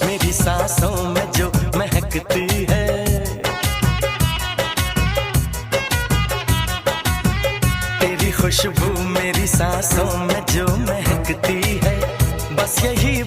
मेरी सांसों में जो महकती है। तेरी खुशबू मेरी सांसों में जो महकती है, बस यही